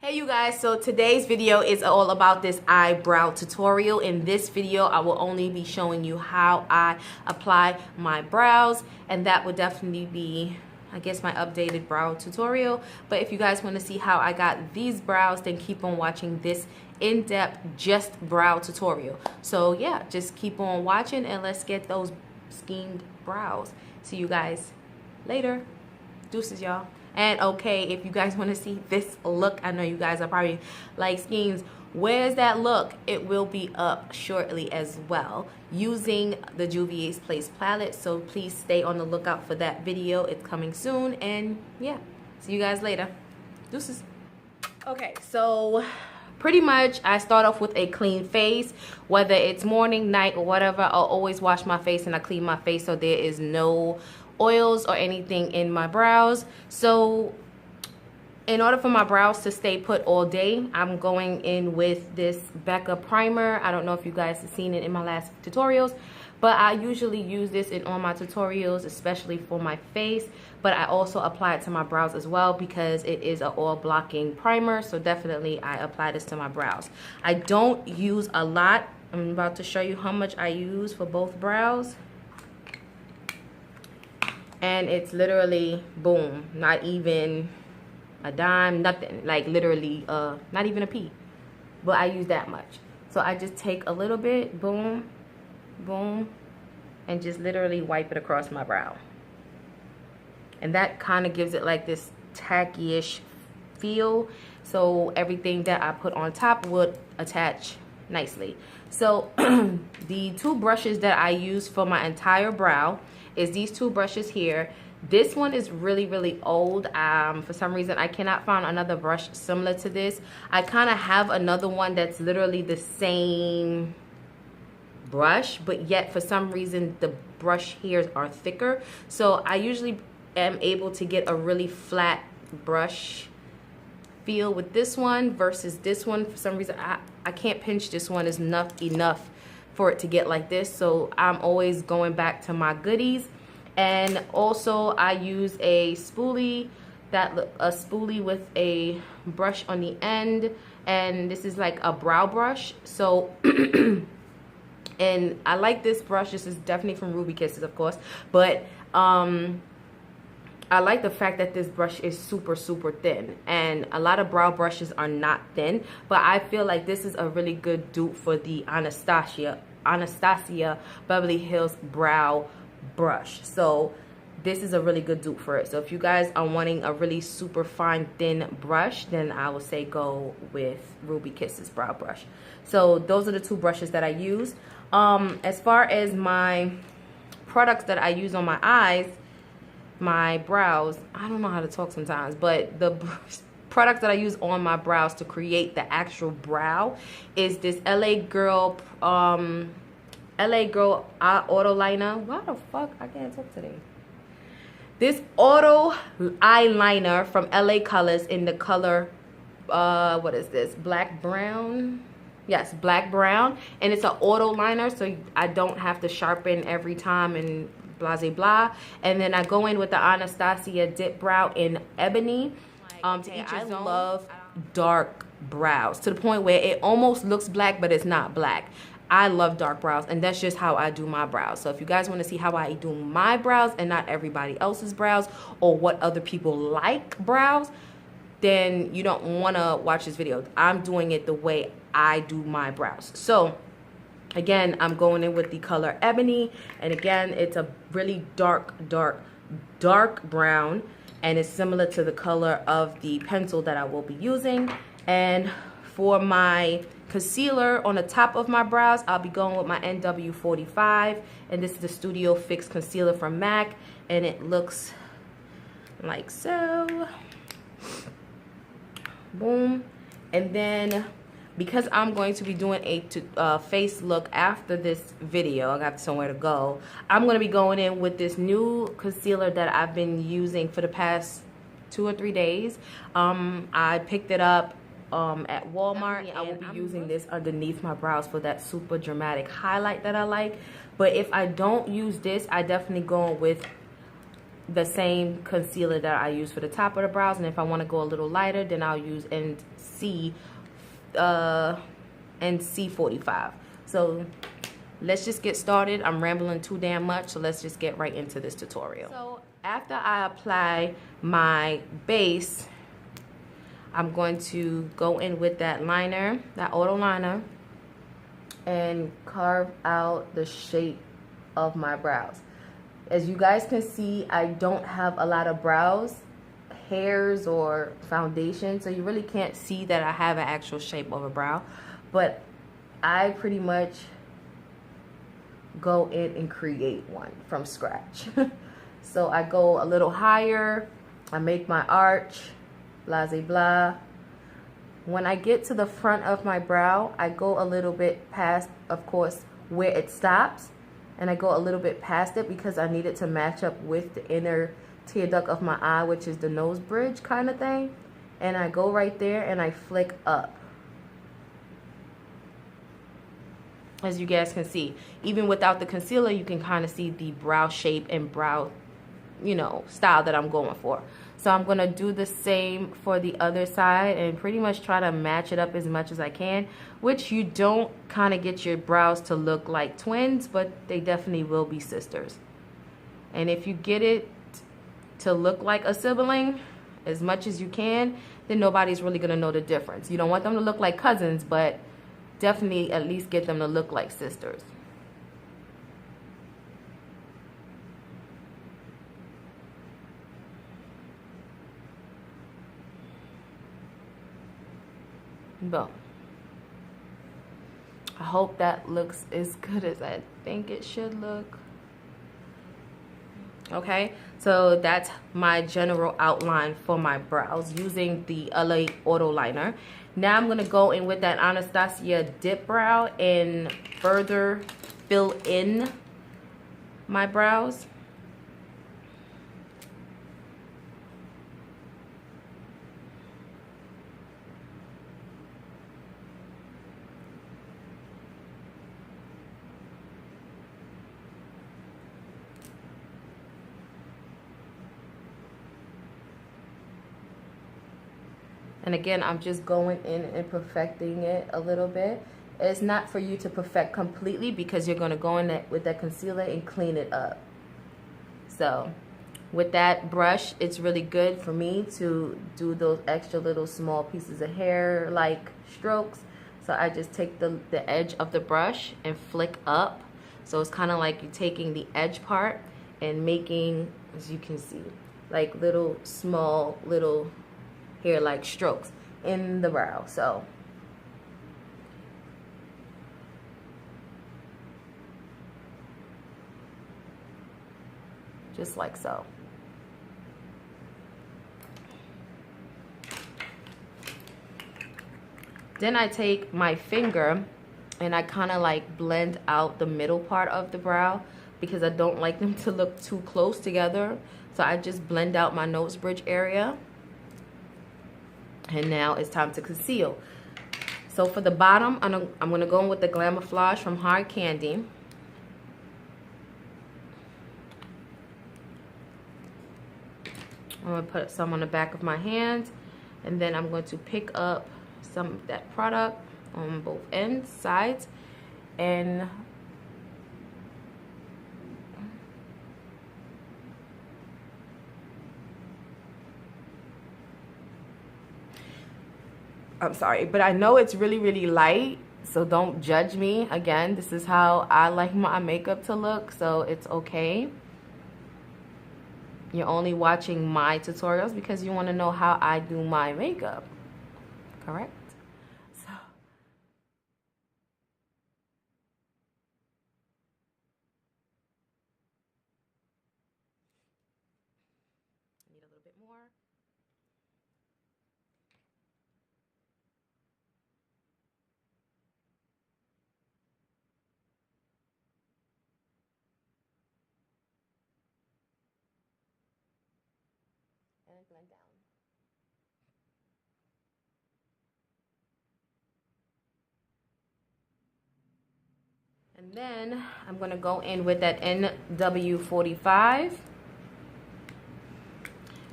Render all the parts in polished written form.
Hey you guys, so today's video is all about this eyebrow tutorial. In this video, I will only be showing you how I apply my brows, and that would definitely be, I guess, my updated brow tutorial. But if you guys want to see how I got these brows, then keep on watching this in-depth just brow tutorial. So yeah, just keep on watching and let's get those schemed brows. See you guys later. Deuces, y'all. And okay, if you guys want to see this look, I know you guys are probably like, Skeemz, where's that look? It will be up shortly as well using the Juvia's Place palette. So please stay on the lookout for that video. It's coming soon. And yeah, see you guys later. Deuces. Okay, so pretty much I start off with a clean face. Whether it's morning, night, or whatever, I'll always wash my face and I clean my face so there is no oils or anything in my brows. So in order for my brows to stay put all day, I'm going in with this Becca primer. I don't know if you guys have seen it in my last tutorials, but I usually use this in all my tutorials, especially for my face, but I also apply it to my brows as well because it is an oil blocking primer. So definitely I apply this to my brows. I don't use a lot. I'm about to show you how much I use for both brows. And it's literally boom, not even a dime, nothing, like literally not even a pea, but I use that much. So I just take a little bit, boom, boom, and just literally wipe it across my brow, and that kind of gives it like this tacky-ish feel, so everything that I put on top would attach nicely. So the two brushes that I use for my entire brow is these two brushes here. This one is really old. For some reason I cannot find another brush similar to this. I kind of have another one that's literally the same brush, but yet for some reason the brush hairs are thicker, so I usually am able to get a really flat brush feel with this one versus this one. For some reason I can't pinch this one enough for it to get like this, so I'm always going back to my goodies. And also I use a spoolie, a spoolie with a brush on the end, and this is like a brow brush. So and I like this brush. This is definitely from Ruby Kisses, of course, but I like the fact that this brush is super thin, and a lot of brow brushes are not thin, but I feel like this is a really good dupe for the ANASTASIA Beverly Hills brow brush. So this is a really good dupe for it. So if you guys are wanting a really super fine thin brush, then I would say go with Ruby Kisses brow brush. So those are the two brushes that I use. As far as my products that I use on my eyes, my brows, I don't know how to talk sometimes, but the products that I use on my brows to create the actual brow is this LA Girl auto liner. Why the fuck I can't talk today? This auto eyeliner from LA Colors in the color what is this, black brown? Yes, black brown, and it's an auto liner, so I don't have to sharpen every time and blah blah. And then I go in with the Anastasia dip brow in ebony. I love dark brows to the point where it almost looks black, but it's not black. I love dark brows, and that's just how I do my brows. So if you guys want to see how I do my brows and not everybody else's brows, or what other people like brows, then you don't want to watch this video. I'm doing it the way I do my brows. So again, I'm going in with the color ebony, and again, it's a really dark brown, and it's similar to the color of the pencil that I will be using. And for my concealer on the top of my brows, I'll be going with my NW45, and this is the Studio Fix concealer from MAC, and it looks like so. Boom. And then because I'm going to be doing a face look after this video, I got somewhere to go, I'm going to be going in with this new concealer that I've been using for the past 2 or 3 days. I picked it up at Walmart. I will be using this underneath my brows for that super dramatic highlight that I like. But if I don't use this, I definitely go with the same concealer that I use for the top of the brows, and if I want to go a little lighter, then I'll use NC45. So let's just get started. I'm rambling too damn much, so let's just get right into this tutorial. So after I apply my base, I'm going to go in with that liner, that auto liner, and carve out the shape of my brows. As you guys can see, I don't have a lot of brows hairs or foundation, so you really can't see that I have an actual shape of a brow, but I pretty much go in and create one from scratch. So I go a little higher, I make my arch, blah blah blah. When I get to the front of my brow, I go a little bit past, of course, where it stops, and I go a little bit past it because I need it to match up with the inner tear duct of my eye, which is the nose bridge kind of thing. And I go right there and I flick up. As you guys can see, even without the concealer, you can kind of see the brow shape and brow, you know, style that I'm going for. So I'm going to do the same for the other side and pretty much try to match it up as much as I can, which you don't kind of get your brows to look like twins, but they definitely will be sisters. And if you get it to look like a sibling as much as you can, then nobody's really going to know the difference. You don't want them to look like cousins, but definitely at least get them to look like sisters. Boom. I hope that looks as good as I think it should look. Okay, so that's my general outline for my brows using the LA Auto Liner. Now I'm going to go in with that Anastasia Dip Brow and further fill in my brows. And again, I'm just going in and perfecting it a little bit. It's not for you to perfect completely because you're going to go in with that concealer and clean it up. So with that brush, it's really good for me to do those extra little small pieces of hair like strokes. So I just take the edge of the brush and flick up. So it's kind of like you're taking the edge part and making, as you can see, like little small little hair like strokes in the brow. So just like so. Then I take my finger and I kind of like blend out the middle part of the brow because I don't like them to look too close together. So I just blend out my nose bridge area. And now it's time to conceal. So for the bottom, I'm going to go in with the GLAMOFLAUGE from Hard Candy. I'm going to put some on the back of my hand. And then I'm going to pick up some of that product on both ends, sides. And I'm sorry, but I know it's really, really light, so don't judge me. Again, this is how I like my makeup to look, so it's okay. You're only watching my tutorials because you want to know how I do my makeup, correct? So I need a little bit more. And blend down. And then I'm going to go in with that NW45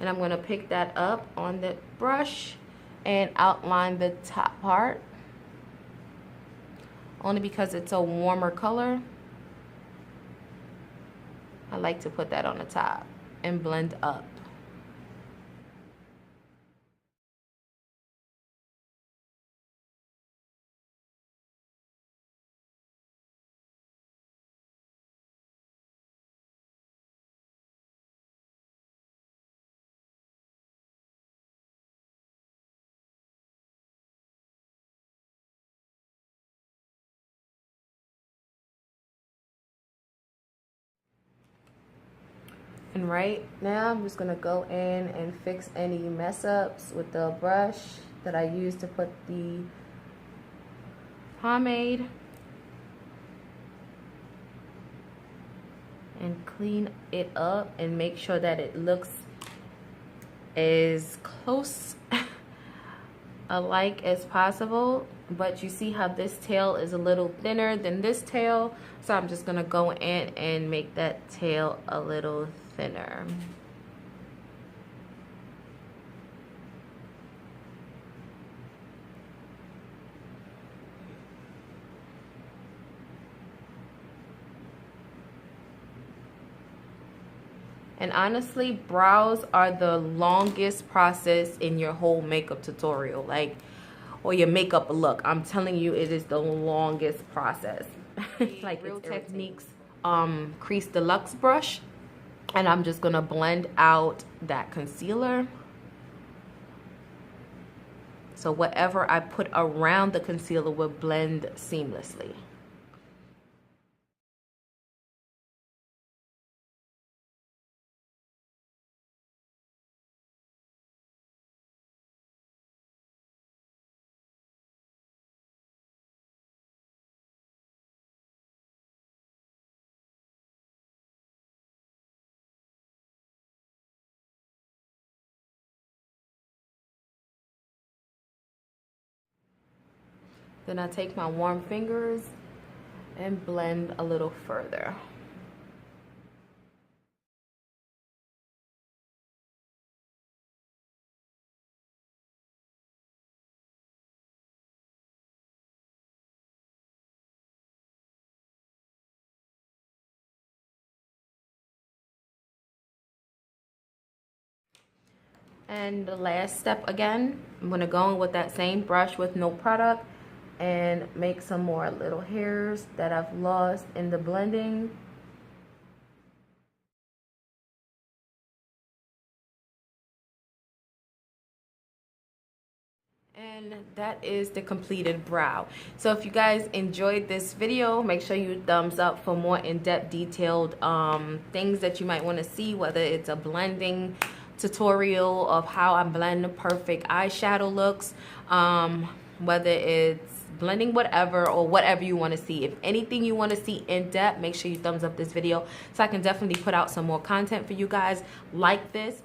And I'm going to pick that up on the brush and outline the top part. Only because it's a warmer color, I like to put that on the top and blend up. And right now, I'm just gonna go in and fix any mess ups with the brush that I used to put the pomade. And clean it up and make sure that it looks as close alike as possible. But you see how this tail is a little thinner than this tail, so I'm just gonna go in and make that tail a little thinner. And honestly, brows are the longest process in your whole makeup tutorial, like, or your makeup look. I'm telling you, it is the longest process. Like Real Techniques Crease Deluxe brush, and I'm just gonna blend out that concealer. So whatever I put around the concealer will blend seamlessly. Then I take my warm fingers and blend a little further. And the last step again, I'm gonna go in with that same brush with no product and make some more little hairs that I've lost in the blending. And that is the completed brow. So if you guys enjoyed this video, make sure you thumbs up for more in-depth detailed things that you might want to see, whether it's a blending tutorial of how I blend the perfect eyeshadow looks, whether it's blending whatever or whatever you want to see. If anything you want to see in depth, make sure you thumbs up this video so I can definitely put out some more content for you guys like this.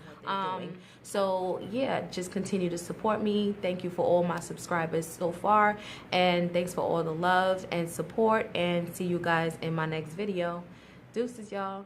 So yeah, just continue to support me. Thank you for all my subscribers so far, and thanks for all the love and support, and see you guys in my next video. Deuces, y'all.